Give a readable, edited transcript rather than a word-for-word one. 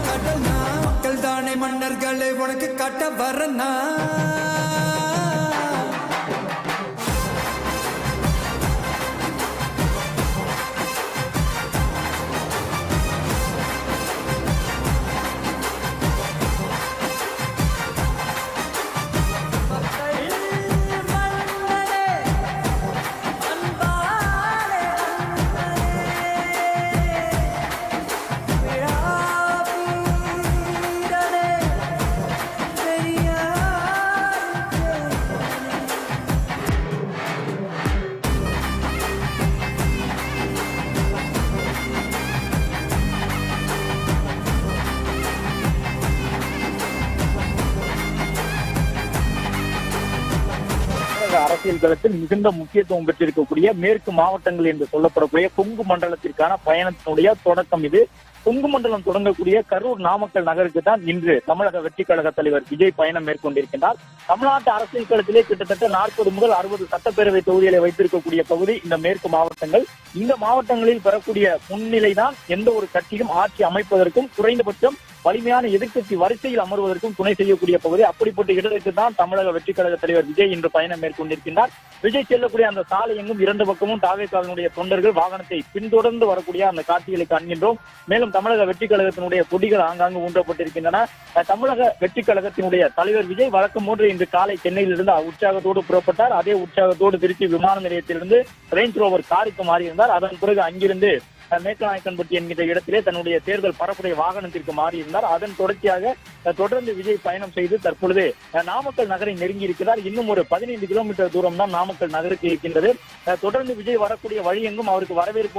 கடல்னா மக்கள் தானே மன்னர்களே உனக்கு காட்ட வரனா அரசியல் களத்தில் மிகுந்த முக்கியத்துவம் பெற்றிருக்கக்கூடிய மேற்கு மாவட்டங்கள் என்று சொல்லப்படக்கூடிய கொங்கு மண்டலத்திற்கான பயணத்தினுடைய தொடக்கம் இது. கொங்கு மண்டலம் தொடங்கக்கூடிய கரூர் நாமக்கல் நகருக்கு தான் இன்று தமிழக வெற்றி கழக தலைவர் விஜய் பயணம் மேற்கொண்டிருக்கிறார். தமிழ்நாட்டு அரசியல் களத்திலே கிட்டத்தட்ட 40 முதல் 60 சட்டப்பேரவை தொகுதிகளை வைத்திருக்கக்கூடிய பகுதி இந்த மேற்கு மாவட்டங்கள். இந்த மாவட்டங்களில் பெறக்கூடிய முன்னிலைதான் எந்த ஒரு கட்சியும் ஆட்சி அமைப்பதற்கும் குறைந்தபட்சம் வலிமையான எதிர்க்கட்சி வரிசையில் அமர்வதற்கும் துணை செய்யக்கூடிய பகுதி. அப்படிப்பட்ட இடத்திற்கு தான் தமிழக வெற்றி கழக தலைவர் விஜய் இன்று பயணம் மேற்கொண்டிருக்கிறார். விஜய் செல்லக்கூடிய அந்த சாலை எங்கும் 2 பக்கமும் தாவேகாவினுடைய தொண்டர்கள் வாகனத்தை பின்தொடர்ந்து வரக்கூடிய அந்த காட்சிகளை காண்கின்றோம். மேலும் தமிழக வெற்றி கழகத்தினுடைய கொடிகள் ஆங்காங்கு ஊன்றப்பட்டிருக்கின்றன. தமிழக வெற்றி கழகத்தினுடைய தலைவர் விஜய் வழக்கம் போன்று இன்று காலை சென்னையிலிருந்து உற்சாகத்தோடு புறப்பட்டார். அதே உற்சாகத்தோடு திருச்சி விமான நிலையத்திலிருந்து ரேஞ்ச் ரோவர் காருக்கு மாறியிருந்தார். அதன் பிறகு அங்கிருந்து மேக்கநாயக்கன்பட்டி என்கிற இடத்திலே தன்னுடைய தேர்தல் பரப்புரை வாகனத்திற்கு மாறியிருந்தார். அதன் தொடர்ச்சியாக தொடர்ந்து விஜய் பயணம் செய்து தற்பொழுது நாமக்கல் நகரை நெருங்கி இருக்கிறார். இன்னும் ஒரு 15 கிலோமீட்டர் தூரம் தான் நாமக்கல் நகருக்கு இருக்கின்றது. தொடர்ந்து விஜய் வரக்கூடிய வழி எங்கும் அவருக்கு வரவேற்பு